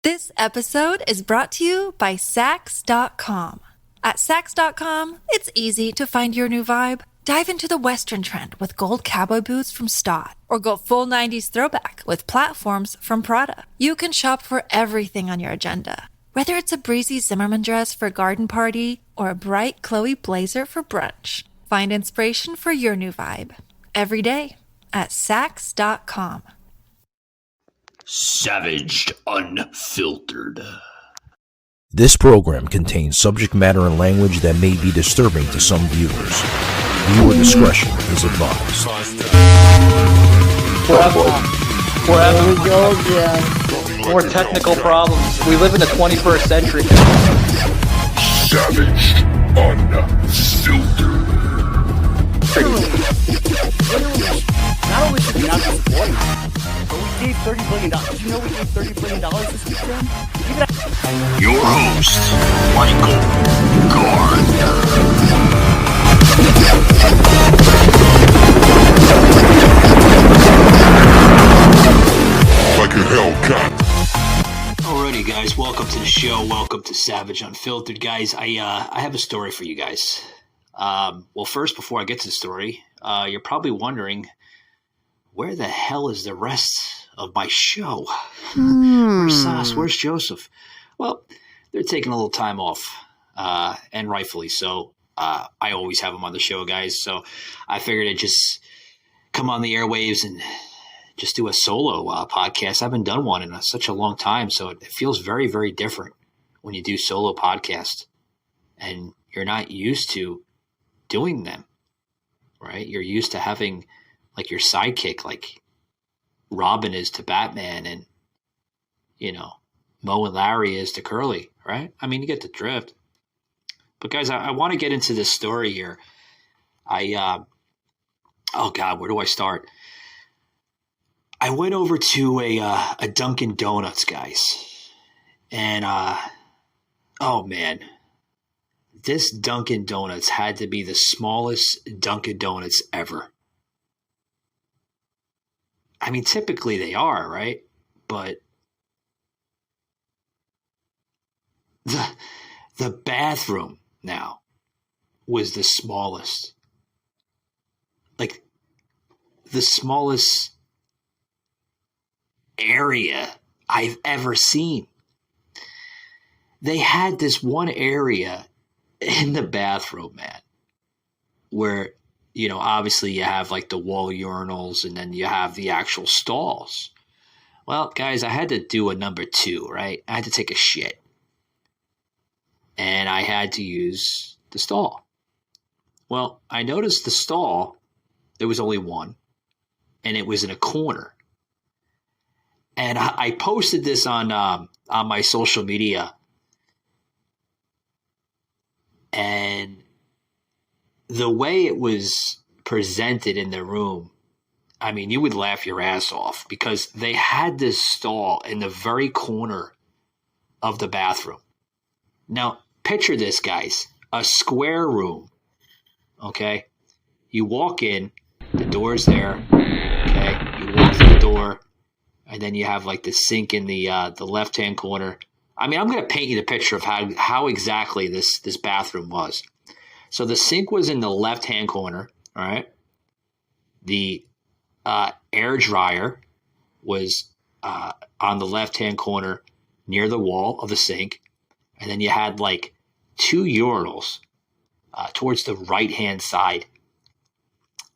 This episode is brought to you by Sax.com. At Sax.com, it's easy to find your new vibe. Dive into the Western trend with gold cowboy boots from Stott, or go full 90s throwback with platforms from Prada. You can shop for everything on your agenda, whether it's a breezy Zimmermann dress for a garden party or a bright Chloe blazer for brunch. Find inspiration for your new vibe every day at Sax.com. Savaged Unfiltered. This program contains subject matter and language that may be disturbing to some viewers. Viewer discretion is advised. Here we go again. More technical problems. We live in the 21st century. Savaged Unfiltered. Not only should we not be supporting them, but we gave $30 billion. Did you know we gave $30 billion this weekend? Your host, Michael Gardner. Like a Hellcat. Alrighty, guys, welcome to the show. Welcome to Savage Unfiltered, guys. I have a story for you guys. Well, first, before I get to the story, you're probably wondering, where the hell is the rest of my show? Where's Sas? Where's Joseph? Well, they're taking a little time off, and rightfully so. I always have them on the show, guys, so I figured I'd just come on the airwaves and just do a solo podcast. I haven't done one in such a long time, so it feels very, very different when you do solo podcasts, and you're not used to doing them, right? You're used to having like your sidekick, like Robin is to Batman, and Mo and Larry is to Curly, right? I mean, you get the drift. But guys, I want to get into this story here. Oh God, where do I start? I went over to a Dunkin Donuts, guys, and oh man, this Dunkin Donuts had to be the smallest Dunkin Donuts ever. I mean, typically they are, right? But the bathroom now was the smallest. Like, the smallest area I've ever seen. They had this one area in the bathroom, man, where obviously you have like the wall urinals and then you have the actual stalls. Well, guys, I had to do a number 2, right? I had to take a shit. And I had to use the stall. Well, I noticed the stall, there was only one, and it was in a corner. And I posted this on my social media. And the way it was presented in the room, I mean, you would laugh your ass off because they had this stall in the very corner of the bathroom. Now, picture this, guys, a square room, okay? You walk in, the door's there, okay? You walk through the door, and then you have like the sink in the left-hand corner. I mean, I'm going to paint you the picture of how exactly this bathroom was. So the sink was in the left-hand corner, all right? The air dryer was on the left-hand corner near the wall of the sink. And then you had like 2 urinals towards the right-hand side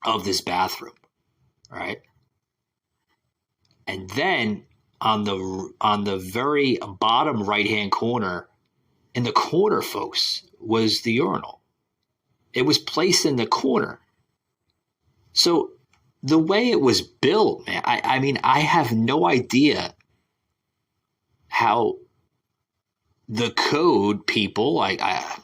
of this bathroom, all right? And then on the very bottom right-hand corner, in the corner, folks, was the urinal. It was placed in the corner. So the way it was built, man, I mean, I have no idea how the code people, I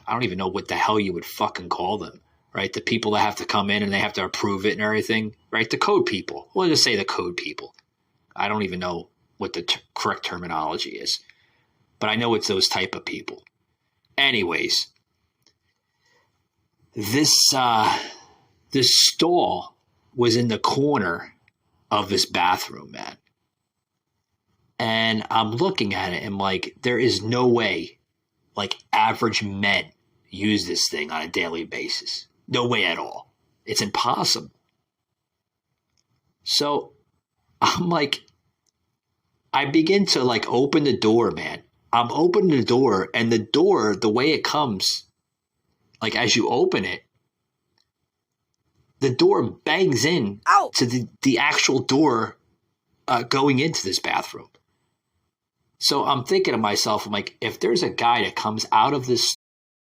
don't even know what the hell you would fucking call them, right? The people that have to come in and they have to approve it and everything, right? The code people. We'll just say the code people. I don't even know what the correct terminology is, but I know it's those type of people. Anyways, this stall was in the corner of this bathroom, man. And I'm looking at it and like, there is no way like average men use this thing on a daily basis. No way at all. It's impossible. So I'm like, I begin to like open the door, man. I'm opening the door, and the door, the way it comes, like as you open it, the door bangs in to the actual door going into this bathroom. So I'm thinking to myself, I'm like, if there's a guy that comes out of this.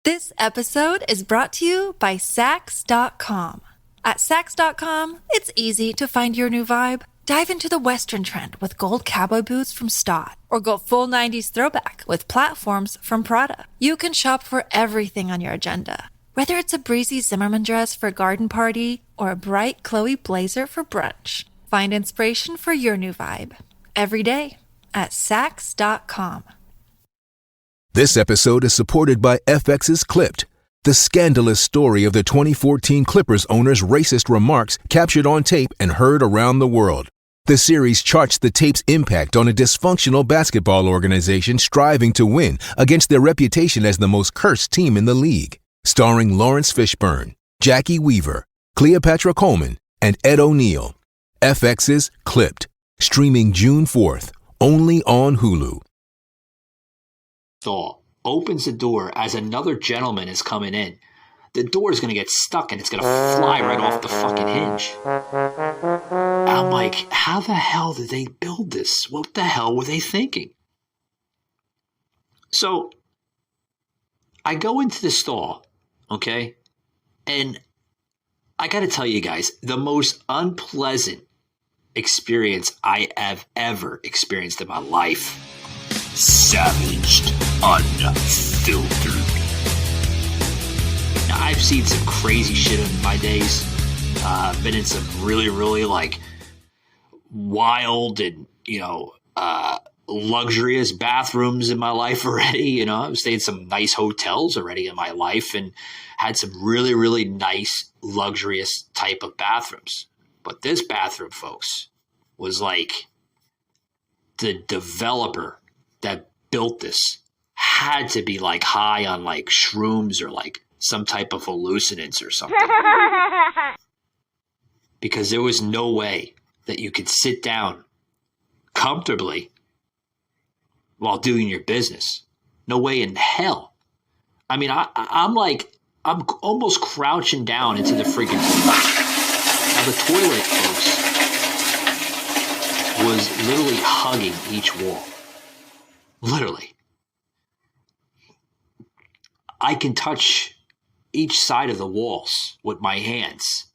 This episode is brought to you by Sax.com. At Sax.com, it's easy to find your new vibe. Dive into the Western trend with gold cowboy boots from Stott, or go full 90s throwback with platforms from Prada. You can shop for everything on your agenda, whether it's a breezy Zimmermann dress for a garden party or a bright Chloe blazer for brunch. Find inspiration for your new vibe every day at Sax.com. This episode is supported by FX's Clipped, the scandalous story of the 2014 Clippers owner's racist remarks captured on tape and heard around the world. The series charts the tape's impact on a dysfunctional basketball organization striving to win against their reputation as the most cursed team in the league. Starring Lawrence Fishburne, Jackie Weaver, Cleopatra Coleman, and Ed O'Neill. FX's Clipped, streaming June 4th, only on Hulu. Saw opens the door as another gentleman is coming in. The door is going to get stuck and it's going to fly right off the fucking hinge. I'm like, how the hell did they build this? What the hell were they thinking? So I go into the stall, okay? And I got to tell you guys, the most unpleasant experience I have ever experienced in my life. Savaged, unfiltered. Now, I've seen some crazy shit in my days. I've been in some really, really like wild and, luxurious bathrooms in my life already. I've stayed in some nice hotels already in my life and had some really, really nice, luxurious type of bathrooms. But this bathroom, folks, was like the developer that built this had to be like high on like shrooms or like some type of hallucinants or something. Because there was no way that you could sit down comfortably while doing your business. No way in hell. I mean, I'm almost crouching down into the freaking toilet. Now the toilet, folks, was literally hugging each wall. Literally. I can touch each side of the walls with my hands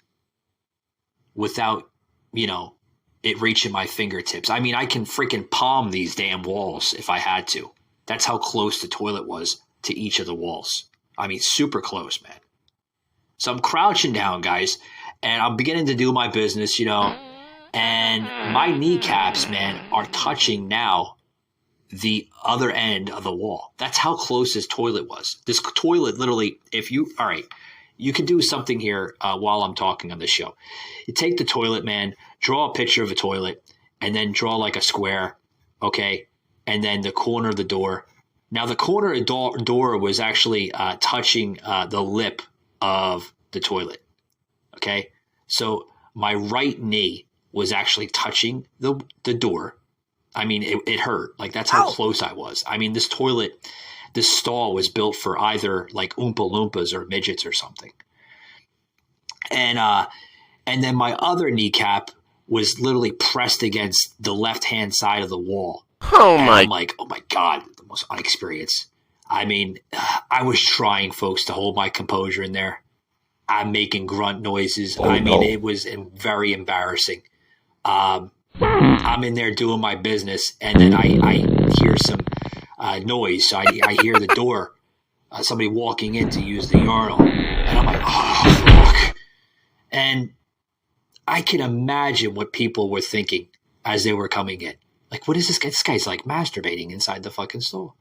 without, it reaching my fingertips. I mean, I can freaking palm these damn walls if I had to. That's how close the toilet was to each of the walls. I mean, super close, man. So I'm crouching down, guys, and I'm beginning to do my business, and my kneecaps, man, are touching now the other end of the wall. That's how close this toilet was. This toilet literally, all right, you can do something here while I'm talking on this show. You take the toilet, man, draw a picture of a toilet, and then draw like a square, okay? And then the corner of the door. Now, the corner of the door was actually touching the lip of the toilet, okay? So my right knee was actually touching the door. I mean, it hurt. Like, that's how close I was. I mean, this stall was built for either like Oompa Loompas or midgets or something. And then my other kneecap was literally pressed against the left-hand side of the wall. I'm like, oh my God, the most unexperienced. I mean, I was trying, folks, to hold my composure in there. I'm making grunt noises. It was very embarrassing. I'm in there doing my business, and then I hear some noise. So I hear the door, somebody walking in to use the urinal, and I'm like, oh, fuck. And I can imagine what people were thinking as they were coming in. Like, what is this guy? This guy's like masturbating inside the fucking stall.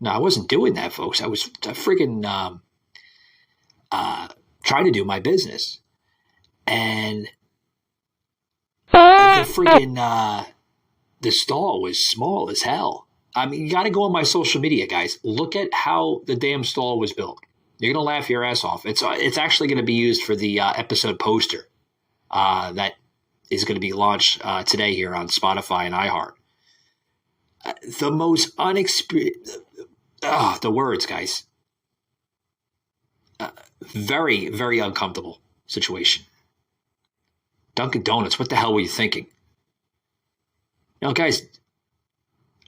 No, I wasn't doing that, folks. I was freaking trying to do my business. And the freaking the stall was small as hell. I mean, you got to go on my social media, guys. Look at how the damn stall was built. You're going to laugh your ass off. It's actually going to be used for the episode poster that is going to be launched today here on Spotify and iHeart. The most unexperienced, the words, guys. Very, very uncomfortable situation. Dunkin' Donuts, what the hell were you thinking? Now, guys,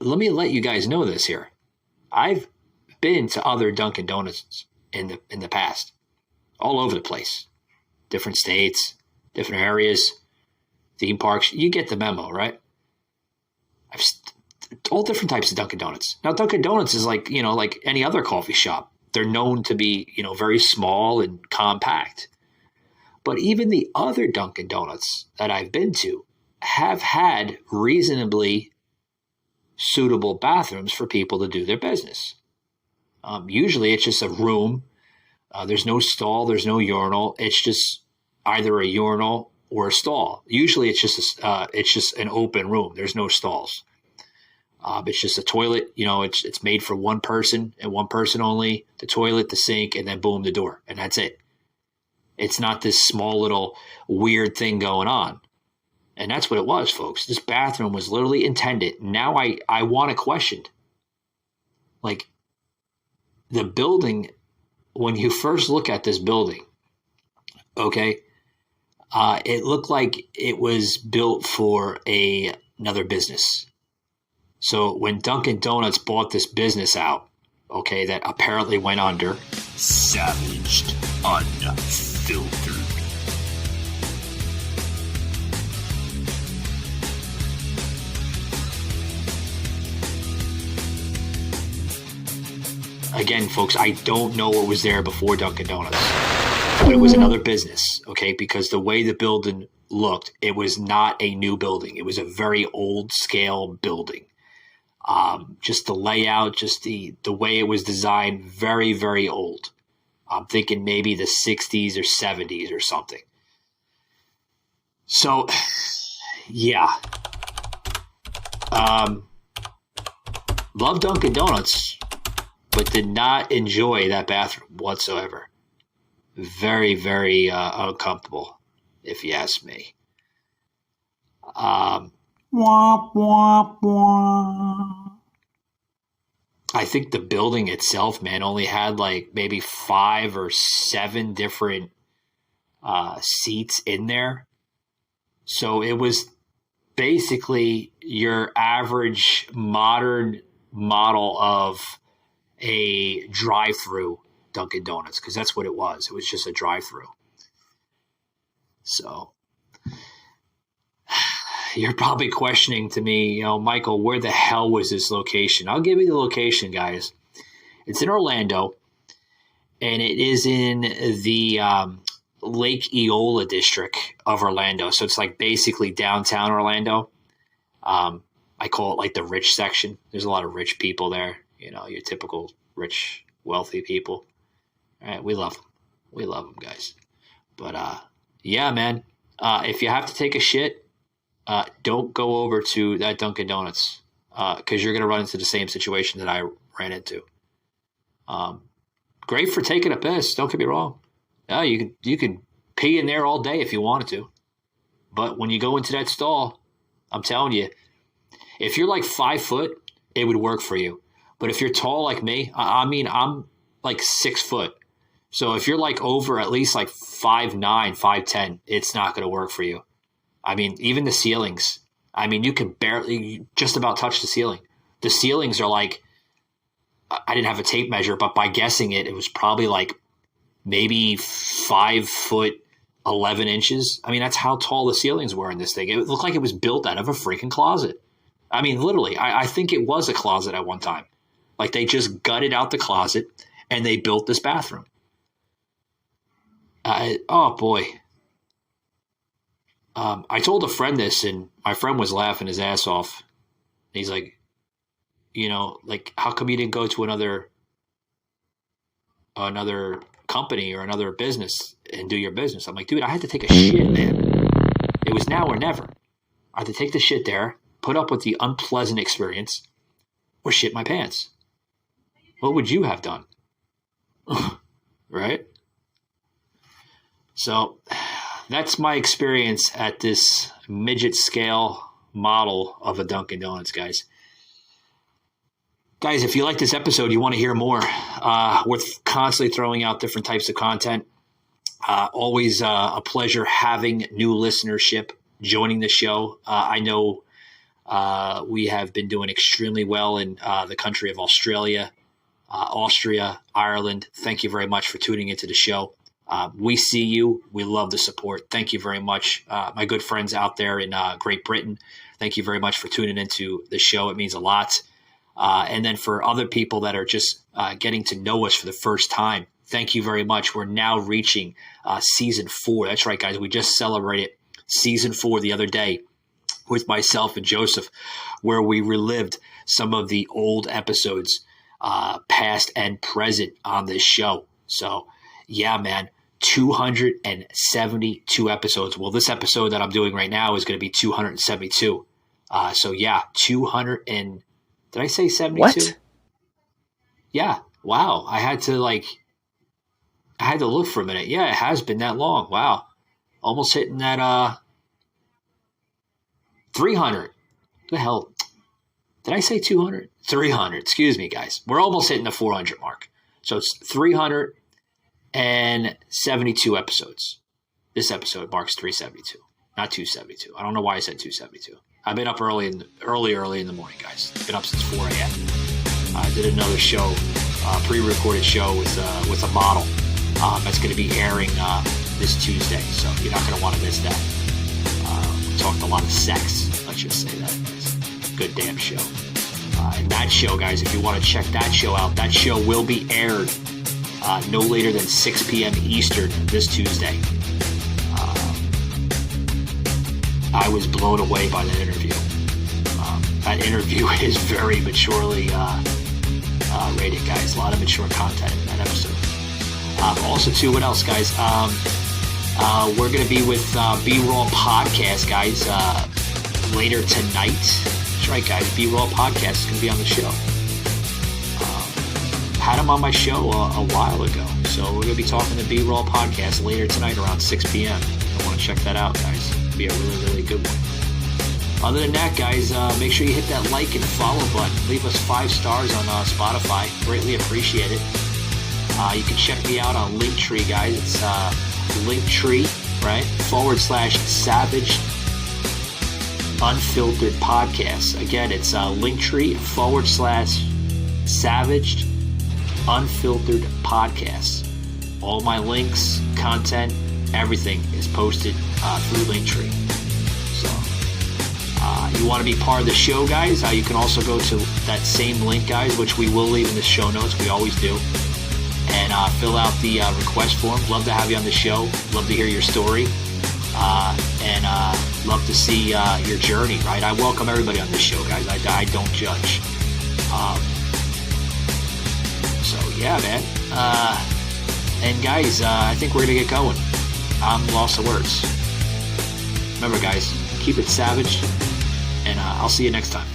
let me let you guys know this here. I've been to other Dunkin' Donuts in the past, all over the place, different states, different areas, theme parks. You get the memo, right? All different types of Dunkin' Donuts. Now, Dunkin' Donuts is like any other coffee shop. They're known to be, very small and compact. But even the other Dunkin' Donuts that I've been to have had reasonably suitable bathrooms for people to do their business. Usually it's just a room. There's no stall. There's no urinal. It's just either a urinal or a stall. Usually it's just an open room. There's no stalls. It's just a toilet. It's made for one person and one person only. The toilet, the sink, and then boom, the door, and that's it. It's not this small little weird thing going on. And that's what it was, folks. This bathroom was literally intended. Now I want to question. Like, the building, when you first look at this building, okay, it looked like it was built for another business. So when Dunkin' Donuts bought this business out, okay, that apparently went under, savaged, unfiltered. Again, folks, I don't know what was there before Dunkin' Donuts, but it was another business, okay, because the way the building looked, it was not a new building. It was a very old scale building. Just the layout, just the way it was designed, very, very old. I'm thinking maybe the 60s or 70s or something. So, yeah. Love Dunkin' Donuts, but did not enjoy that bathroom whatsoever. Very, very uncomfortable, if you ask me. I think the building itself, man, only had like maybe 5 or 7 different seats in there. So it was basically your average modern model of a drive-through Dunkin' Donuts, because that's what it was. It was just a drive-through. So you're probably questioning to me, Michael, where the hell was this location? I'll give you the location, guys. It's in Orlando, and it is in the Lake Eola district of Orlando. So it's like basically downtown Orlando. I call it like the rich section. There's a lot of rich people there. Your typical rich, wealthy people. All right, we love them. We love them, guys. But yeah, man, if you have to take a shit, don't go over to that Dunkin' Donuts because you're going to run into the same situation that I ran into. Great for taking a piss. Don't get me wrong. Yeah, you can pee in there all day if you wanted to. But when you go into that stall, I'm telling you, if you're like 5 foot, it would work for you. But if you're tall like me, I mean, I'm like 6 foot. So if you're like over at least like 5'9", 5'10", it's not going to work for you. I mean, even the ceilings. I mean, you can barely just about touch the ceiling. The ceilings are like, I didn't have a tape measure, but by guessing it was probably like maybe 5 foot, 11 inches. I mean, that's how tall the ceilings were in this thing. It looked like it was built out of a freaking closet. I mean, literally, I think it was a closet at one time. Like they just gutted out the closet and they built this bathroom. Oh boy. I told a friend this and my friend was laughing his ass off. He's like, like, how come you didn't go to another company or another business and do your business? I'm like, dude, I had to take a shit, man. It was now or never. I had to take the shit there, put up with the unpleasant experience, or shit my pants. What would you have done? Right? So that's my experience at this midget scale model of a Dunkin' Donuts, guys. Guys, if you like this episode, you want to hear more, we're constantly throwing out different types of content. Always a pleasure having new listenership joining the show. I know we have been doing extremely well in the country of Australia, Austria, Ireland. Thank you very much for tuning into the show. We see you. We love the support. Thank you very much. My good friends out there in Great Britain, thank you very much for tuning into the show. It means a lot. And then for other people that are just getting to know us for the first time, thank you very much. We're now reaching season 4. That's right, guys. We just celebrated season 4 the other day with myself and Joseph, where we relived some of the old episodes, past and present on this show. So, yeah, man, 272 episodes. Well, this episode that I'm doing right now is going to be 272. So, yeah, 200 and... Did I say 72? What? Yeah. Wow. I had to look for a minute. Yeah, it has been that long. Wow. Almost hitting that 300. What the hell? Did I say 200? 300. Excuse me, guys. We're almost hitting the 400 mark. So it's 372 episodes. This episode marks 372, not 272. I don't know why I said 272. I've been up early in the morning, guys. Been up since 4 a.m. I did another show, pre-recorded show with a model that's going to be airing this Tuesday. So you're not going to want to miss that. We talked a lot of sex. Let's just say that. It's a good damn show. And that show, guys, if you want to check that show out, that show will be aired no later than 6 p.m. Eastern this Tuesday. I was blown away by that interview. That interview is very maturely rated, guys. A lot of mature content in that episode. Also, too, what else, guys? We're going to be with B-Roll Podcast, guys, later tonight. That's right, guys. B-Roll Podcast is going to be on the show. Had him on my show a while ago. So we're going to be talking to B-Roll Podcast later tonight around 6 p.m. I want to check that out, guys. It'll be a really, really good one. Other than that, guys, make sure you hit that like and follow button. Leave us 5 stars on Spotify. Greatly appreciate it. You can check me out on Linktree, guys. It's Linktree, right? /Savage Unfiltered Podcast. Again, it's Linktree /Savage Unfiltered Podcast. All my links, content, everything is posted through Linktree. So, you want to be part of the show, guys? You can also go to that same link, guys, which we will leave in the show notes. We always do. And fill out the request form. Love to have you on the show. Love to hear your story. And love to see your journey, right? I welcome everybody on this show, guys. I don't judge. So, yeah, man. And, guys, I think we're going to get going. I'm lost of words. Remember, guys, keep it savage. And I'll see you next time.